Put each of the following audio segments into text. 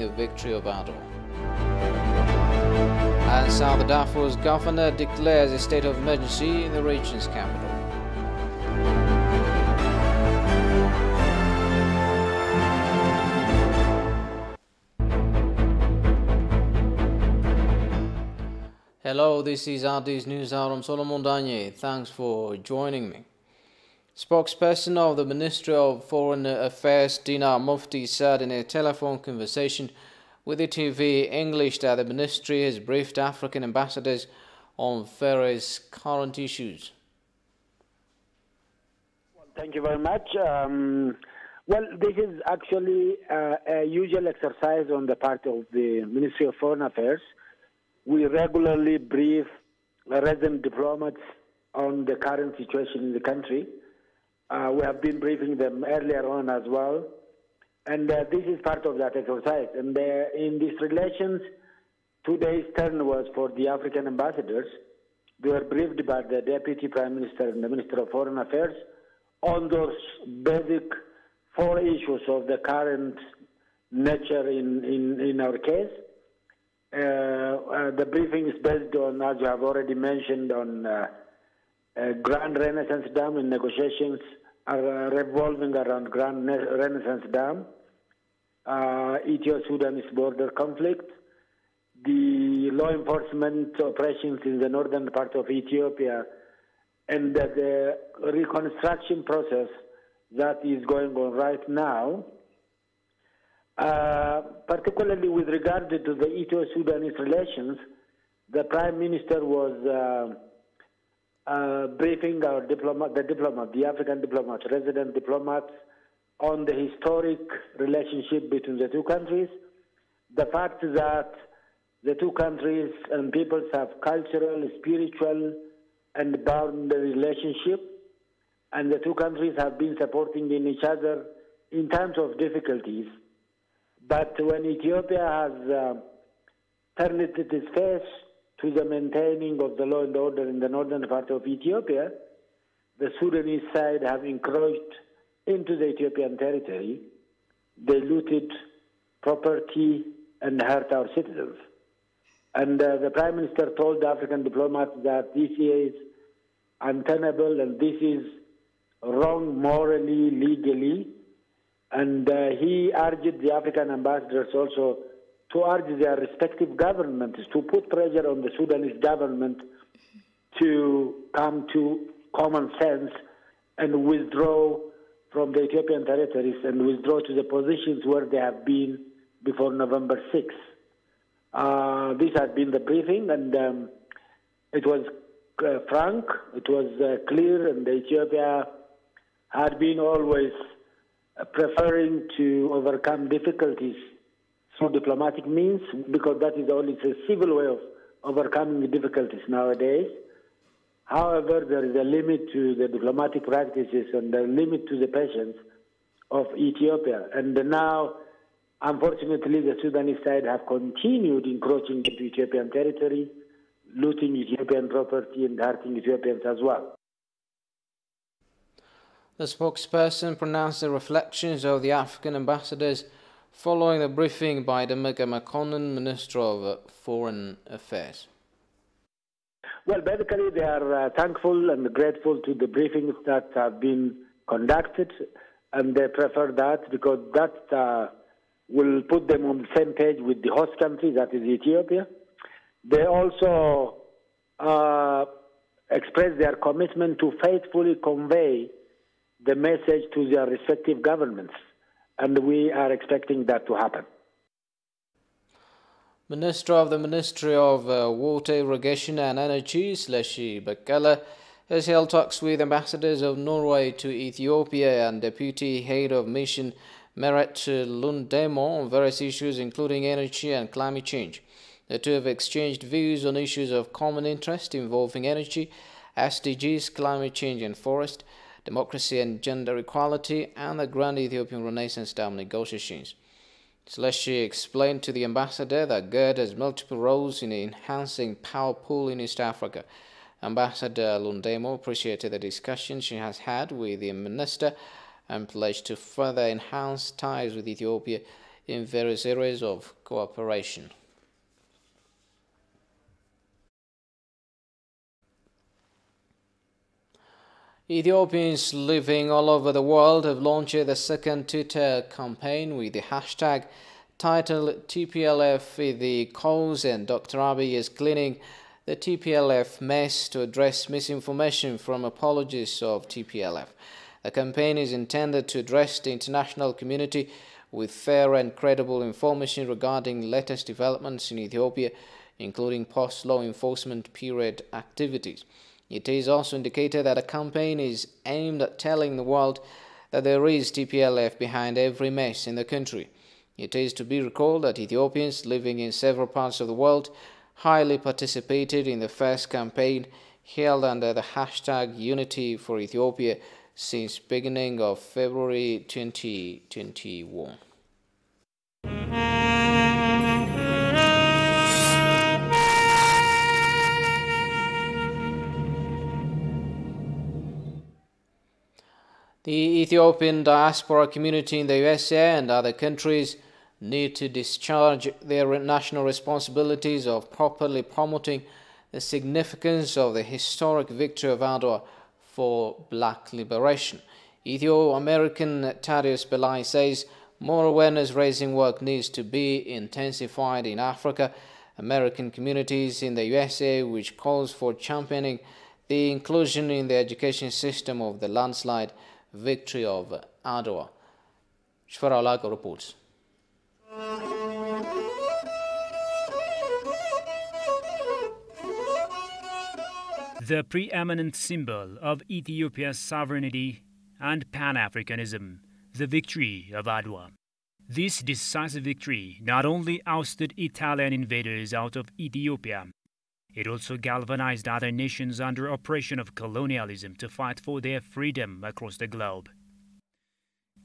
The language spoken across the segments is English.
the victory of battle. And South Darfur's governor declares a state of emergency in the region's capital. Hello, this is RD's News Hour. I'm Solomon Danye. Thanks for joining me. Spokesperson of the Ministry of Foreign Affairs, Dinar Mufti, said in a telephone conversation with the TV English that the ministry has briefed African ambassadors on various current issues. Thank you very much. Well, this is actually a usual exercise on the part of the Ministry of Foreign Affairs. We regularly brief resident diplomats on the current situation in the country. We have been briefing them earlier on as well. And this is part of that exercise. And in these relations, today's turn was for the African ambassadors. They were briefed by the Deputy Prime Minister and the Minister of Foreign Affairs on those basic four issues of the current nature in our case. The briefing is based on, as you have already mentioned, on Grand Renaissance Dam, and negotiations are revolving around Grand Renaissance Dam, Ethio-Sudanese border conflict, the law enforcement operations in the northern part of Ethiopia, and the reconstruction process that is going on right now. Particularly with regard to the Ethio-Sudanese relations, the Prime Minister was briefing the African diplomats, resident diplomats, on the historic relationship between the two countries, the fact that the two countries and peoples have cultural, spiritual, and boundary relationship, and the two countries have been supporting in each other in times of difficulties. But when Ethiopia has turned its face to the maintaining of the law and order in the northern part of Ethiopia, the Sudanese side have encroached into the Ethiopian territory. They looted property and hurt our citizens. And the Prime Minister told the African diplomats that this is untenable and this is wrong morally, legally. And he urged the African ambassadors also to urge their respective governments to put pressure on the Sudanese government to come to common sense and withdraw from the Ethiopian territories and withdraw to the positions where they have been before November 6th. This had been the briefing, and it was frank, it was clear, and Ethiopia had been always preferring to overcome difficulties through diplomatic means, because that is only a civil way of overcoming the difficulties nowadays. However, there is a limit to the diplomatic practices and a limit to the patience of Ethiopia. And now, unfortunately, the Sudanese side have continued encroaching into Ethiopian territory, looting Ethiopian property and hurting Ethiopians as well. The spokesperson pronounced the reflections of the African ambassadors following the briefing by Demeke Mekonnen, Minister of Foreign Affairs. Well, basically, they are thankful and grateful to the briefings that have been conducted, and they prefer that because that will put them on the same page with the host country, that is Ethiopia. They also express their commitment to faithfully convey the message to their respective governments, and we are expecting that to happen. Minister of the Ministry of Water, Irrigation and Energy, Sleshi Bekele, has held talks with ambassadors of Norway to Ethiopia and Deputy Head of Mission Meret Lundemo on various issues including energy and climate change. The two have exchanged views on issues of common interest involving energy, SDGs, climate change and forest, democracy and gender equality, and the Grand Ethiopian Renaissance Dam negotiations. Sleshi explained to the ambassador that GERD has multiple roles in enhancing power pool in East Africa. Ambassador Lundemo appreciated the discussion she has had with the minister and pledged to further enhance ties with Ethiopia in various areas of cooperation. Ethiopians living all over the world have launched the second Twitter campaign with the hashtag titled TPLF is the cause, and Dr. Abiy is cleaning the TPLF mess to address misinformation from apologists of TPLF. The campaign is intended to address the international community with fair and credible information regarding latest developments in Ethiopia, including post-law enforcement period activities. It is also indicated that a campaign is aimed at telling the world that there is TPLF behind every mess in the country. It is to be recalled that Ethiopians living in several parts of the world highly participated in the first campaign held under the hashtag Unity for Ethiopia since beginning of February 2021. The Ethiopian diaspora community in the USA and other countries need to discharge their national responsibilities of properly promoting the significance of the historic victory of Adwa for black liberation. Ethio-American Thaddeus Belai says more awareness-raising work needs to be intensified in Africa, American communities in the USA, which calls for championing the inclusion in the education system of the landslide victory of Adwa. Shfaralago reports. The preeminent symbol of Ethiopia's sovereignty and Pan-Africanism, the victory of Adwa. This decisive victory not only ousted Italian invaders out of Ethiopia, it also galvanized other nations under oppression of colonialism to fight for their freedom across the globe.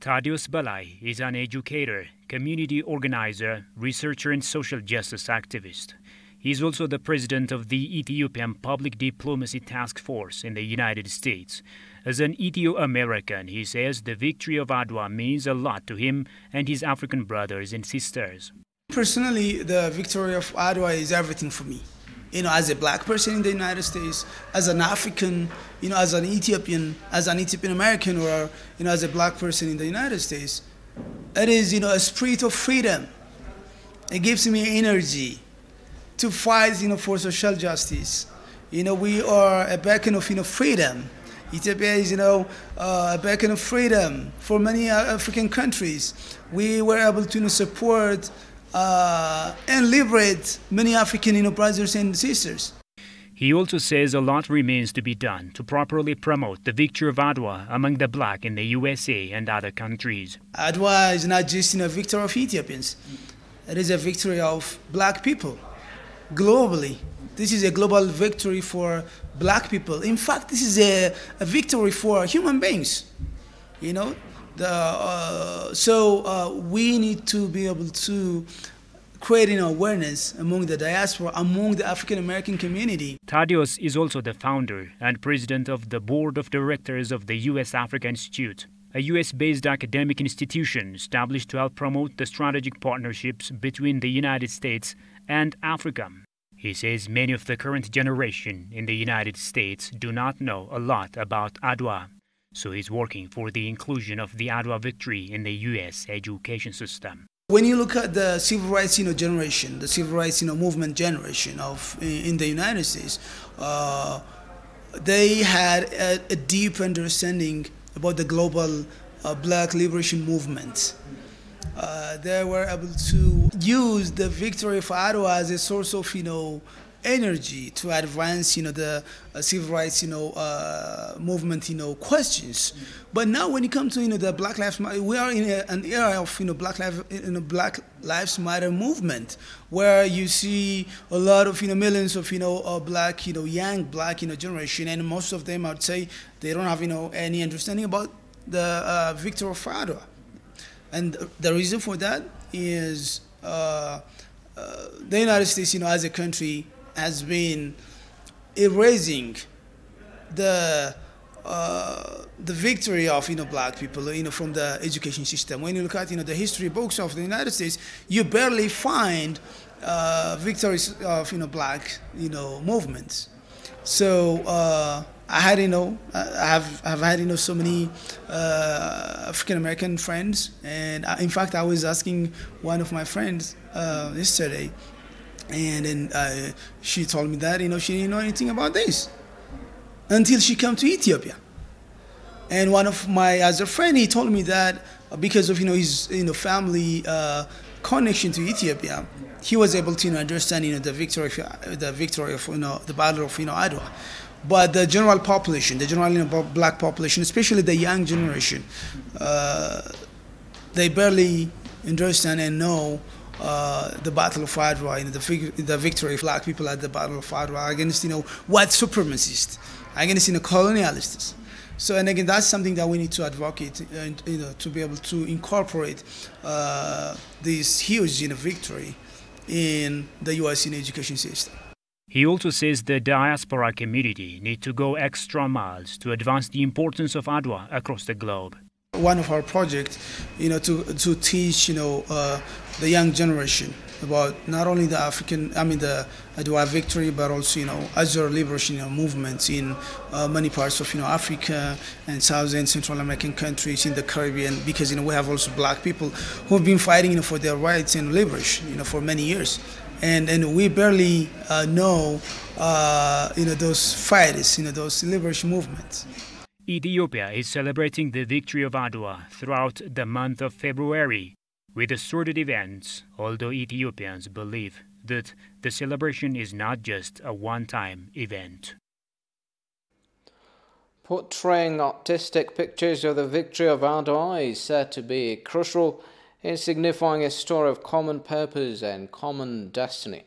Thaddeus Belai is an educator, community organizer, researcher, and social justice activist. He is also the president of the Ethiopian Public Diplomacy Task Force in the United States. As an Ethio-American, he says the victory of Adwa means a lot to him and his African brothers and sisters. Personally, the victory of Adwa is everything for me. As a black person in the United States, as an African, as an Ethiopian American, or, as a black person in the United States, it is, a spirit of freedom. It gives me energy to fight, for social justice. We are a beacon of, freedom. Ethiopia is, a beacon of freedom for many African countries. We were able to support and liberate many African brothers and sisters. He also says a lot remains to be done to properly promote the victory of Adwa among the black in the USA and other countries. Adwa is not just a victory of Ethiopians. It is a victory of black people globally. This is a global victory for black people. In fact, this is a victory for human beings. So we need to be able to create an awareness among the diaspora, among the African American community. Thaddeus is also the founder and president of the board of directors of the U.S. Africa Institute, a U.S.-based academic institution established to help promote the strategic partnerships between the United States and Africa. He says many of the current generation in the United States do not know a lot about Adwa. So he's working for the inclusion of the Adwa victory in the U.S. education system. When you look at the civil rights generation, the civil rights movement generation in the United States, they had a deep understanding about the global black liberation movement. They were able to use the victory of Adwa as a source of energy to advance the civil rights movement questions. But now when it comes to the Black Lives Matter, we are in an era of Black Lives Matter movement, where you see a lot of millions of black young black generation, and most of them, I would say, they don't have any understanding about the victory of Adwa. And the reason for that is the United States, as a country, has been erasing the the victory of black people from the education system. When you look at the history books of the United States, you barely find victories of black movements. So I had I've had so many African American friends, and in fact I was asking one of my friends yesterday, and then she told me that she didn't know anything about this until she came to Ethiopia. And one of my other friend, he told me that because of his family connection to Ethiopia, he was able to understand the victory of the battle of Adwa. But the general population, the general black population, especially the young generation, they barely understand and know the Battle of Adwa, the victory of black people at the Battle of Adwa against white supremacists, against colonialists. So, and again, that's something that we need to advocate and to be able to incorporate this huge victory in the U.S. education system. He also says the diaspora community need to go extra miles to advance the importance of Adwa across the globe. One of our projects, to teach, the young generation about not only the Adwa victory, but also, other liberation movements in many parts of, Africa and South and Central American countries, in the Caribbean, because, we have also black people who have been fighting, for their rights and liberation, for many years. And we barely know, those fighters, those liberation movements. Ethiopia is celebrating the victory of Adwa throughout the month of February with assorted events, although Ethiopians believe that the celebration is not just a one-time event. Portraying artistic pictures of the victory of Adwa is said to be crucial in signifying a story of common purpose and common destiny.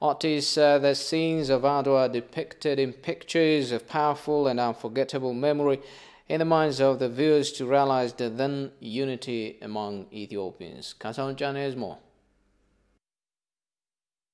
Artists say the scenes of Adwa depicted in pictures of powerful and unforgettable memory in the minds of the viewers to realize the then unity among Ethiopians. Kasaun Chan has more.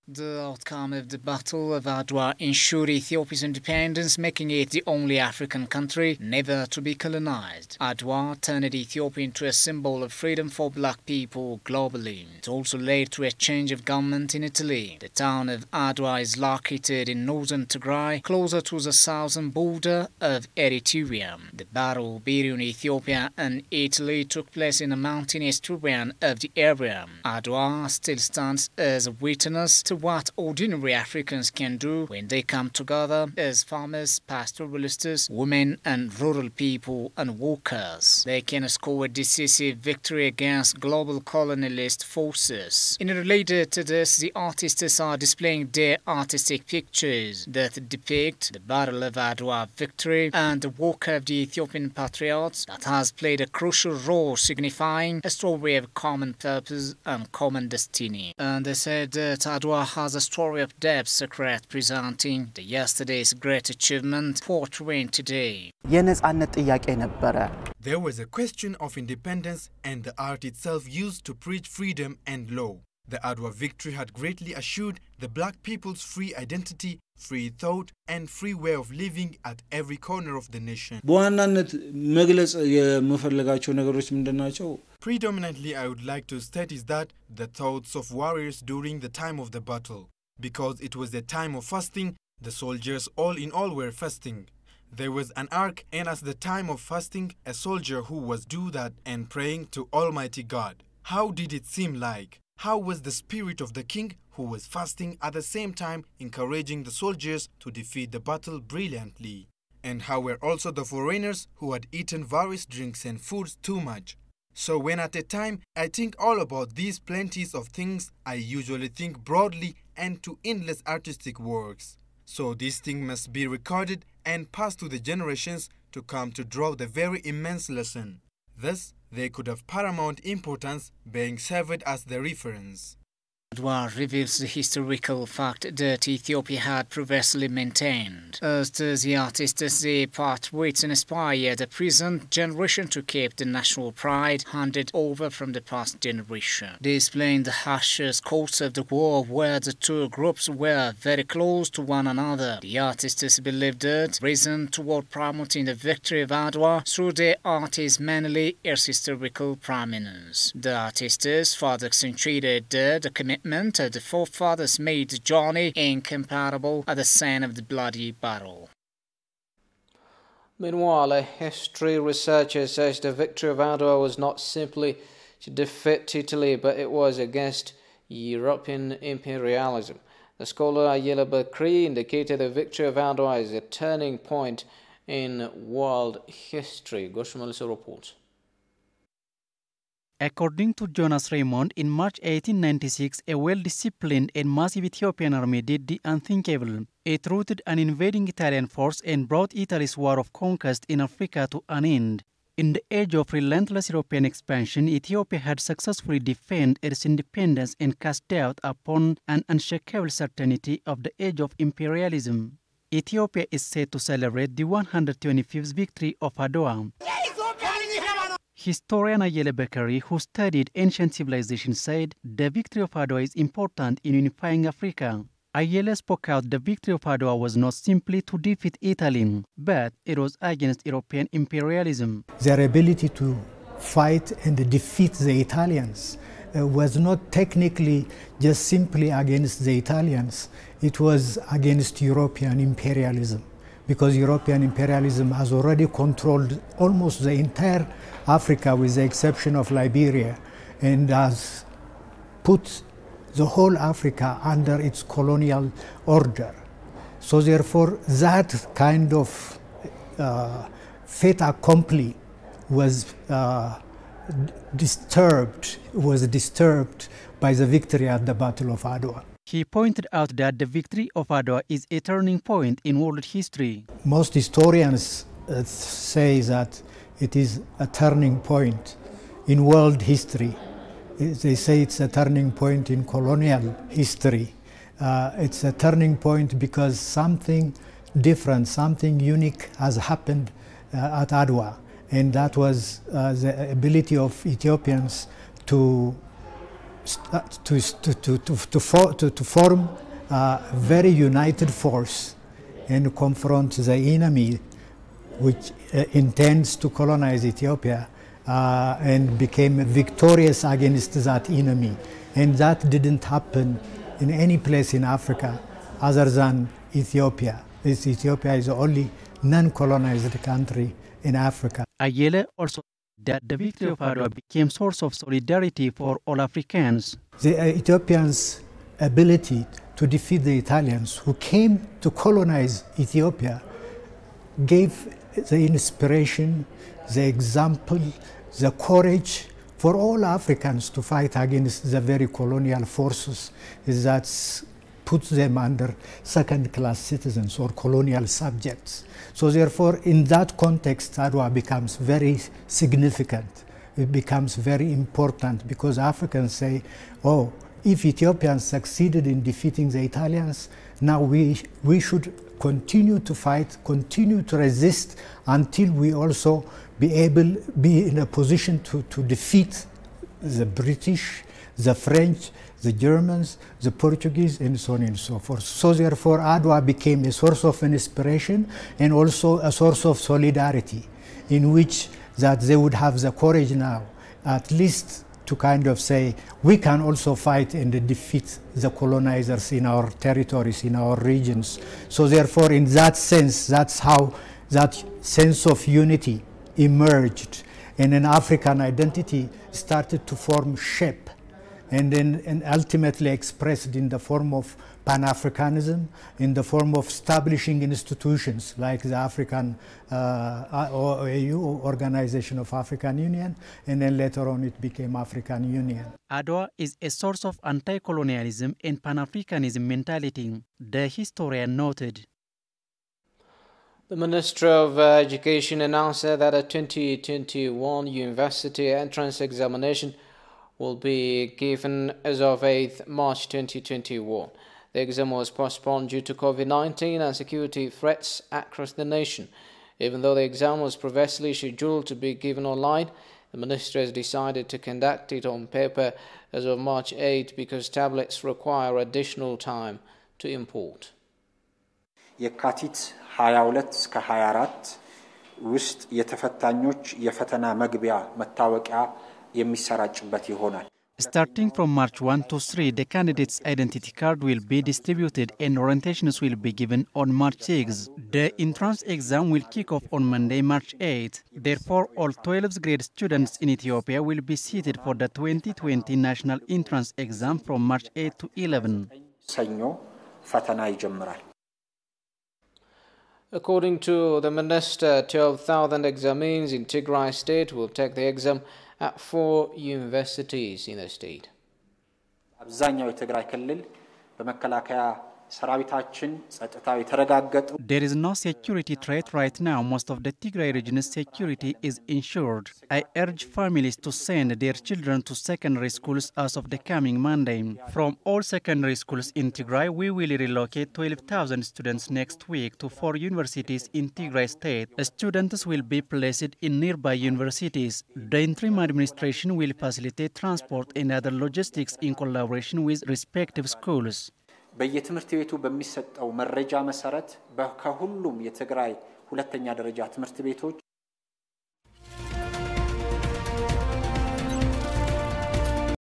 The outcome of the Battle of Adwa ensured Ethiopia's independence, making it the only African country never to be colonized. Adwa turned Ethiopia into a symbol of freedom for black people globally. It also led to a change of government in Italy. The town of Adwa is located in northern Tigray, closer to the southern border of Eritrea. The battle between Ethiopia and Italy took place in a mountainous terrain of the area. Adwa still stands as a witness to what ordinary Africans can do when they come together as farmers, pastoralists, women and rural people and workers. They can score a decisive victory against global colonialist forces. In related to this, the artists are displaying their artistic pictures that depict the Battle of Adwa victory and the work of the Ethiopian patriots that has played a crucial role signifying a story of common purpose and common destiny. And they said that Adwa has a story of depth secret presenting the yesterday's great achievement portraying today. There was a question of independence and the art itself used to preach freedom and law. The Adwa victory had greatly assured the black people's free identity, free thought and free way of living at every corner of the nation. Predominantly, I would like to state is that the thoughts of warriors during the time of the battle. Because it was a time of fasting, the soldiers all in all were fasting. There was an ark, and at the time of fasting, a soldier who was do that and praying to Almighty God. How did it seem like? How was the spirit of the king who was fasting at the same time encouraging the soldiers to defeat the battle brilliantly? And how were also the foreigners who had eaten various drinks and foods too much? So when at a time I think all about these plenties of things, I usually think broadly and to endless artistic works. So this thing must be recorded and passed to the generations to come to draw the very immense lesson. Thus, they could have paramount importance being served as the reference. Adwa reveals the historical fact that Ethiopia had previously maintained. As the artists, they part ways and inspire the present generation to keep the national pride handed over from the past generation. Displaying the harshest course of the war where the two groups were very close to one another. The artists believed that reason toward promoting the victory of Adwa through their art is mainly its historical prominence. The artists further accentuated the commitment the forefathers made the journey incomparable at the scene of the bloody battle. Meanwhile, a history researcher says the victory of Adwa was not simply to defeat Italy, but it was against European imperialism. The scholar Ayela Bakri indicated the victory of Adwa is a turning point in world history. Goshmal reports. According to Jonas Raymond, in March 1896, a well-disciplined and massive Ethiopian army did the unthinkable. It routed an invading Italian force and brought Italy's war of conquest in Africa to an end. In the age of relentless European expansion, Ethiopia had successfully defended its independence and cast doubt upon an unshakable certainty of the age of imperialism. Ethiopia is said to celebrate the 125th victory of Adwa. Historian Ayele Bekari, who studied ancient civilization, said the victory of Adwa is important in unifying Africa. Ayele spoke out the victory of Adwa was not simply to defeat Italy, but it was against European imperialism. Their ability to fight and defeat the Italians was not technically just simply against the Italians, it was against European imperialism, because European imperialism has already controlled almost the entire Africa with the exception of Liberia, and has put the whole Africa under its colonial order. So therefore that kind of fait accompli was disturbed by the victory at the Battle of Adwa. He pointed out that the victory of Adwa is a turning point in world history. Most historians say that it is a turning point in world history. They say it's a turning point in colonial history. It's a turning point because something different, something unique has happened at Adwa, and that was the ability of Ethiopians to form a very united force and confront the enemy, which intends to colonize Ethiopia, and became victorious against that enemy. And that didn't happen in any place in Africa other than Ethiopia. Ethiopia is the only non-colonized country in Africa. Ayele also that the victory of Adwa became source of solidarity for all Africans. The Ethiopians' ability to defeat the Italians who came to colonize Ethiopia gave the inspiration, the example, the courage for all Africans to fight against the very colonial forces that puts them under second-class citizens or colonial subjects. So therefore, in that context, Adwa becomes very significant. It becomes very important because Africans say, oh, if Ethiopians succeeded in defeating the Italians, now we should continue to fight, continue to resist until we also be in a position to defeat the British, the French, the Germans, the Portuguese, and so on and so forth. So therefore, Adwa became a source of inspiration and also a source of solidarity, in which that they would have the courage now, at least to kind of say, we can also fight and defeat the colonizers in our territories, in our regions. So therefore, in that sense, that's how that sense of unity emerged, and an African identity started to form shape, and then ultimately expressed in the form of Pan-Africanism, in the form of establishing institutions like the African OAU, Organization of African Union, and then later on it became African Union. Adwa is a source of anti-colonialism and Pan-Africanism mentality, the historian noted. The Ministry of Education announced that a 2021 university entrance examination will be given as of 8th March 2021. The exam was postponed due to COVID-19 and security threats across the nation. Even though the exam was previously scheduled to be given online, the ministry has decided to conduct it on paper as of March 8 because tablets require additional time to import. የካቲት 22 እስከ 24 ውስጥ የተፈታኞች የፈተና መግቢያ መታወቂያ የሚሰራጭበት ይሆናል። Starting from March 1 to 3, the candidate's identity card will be distributed and orientations will be given on March 6. The entrance exam will kick off on Monday, March 8. Therefore, all 12th grade students in Ethiopia will be seated for the 2020 national entrance exam from March 8 to 11. ሰኞ ፈተና ይጀምራል። According to the minister, 12,000 examinees in Tigray state will take the exam at 4 universities in the state. አብዛኛው የትግራይ ክልል በመከላከያ ሰራዊታችን ጸጥታው የተረጋገጠ There is no security threat right now. Most of the Tigray region's security is ensured. I urge families to send their children to secondary schools as of the coming Monday. From all secondary schools in Tigray, we will relocate 12,000 students next week to 4 universities in Tigray state. Students will be placed in nearby universities. The interim administration will facilitate transport and other logistics in collaboration with respective schools. በየትምህርት ቤቱ በሚሰጠው መረጃ መሰረት ከሁሉም የትግራይ ሁለተኛ ደረጃ ትምህርት ቤቶች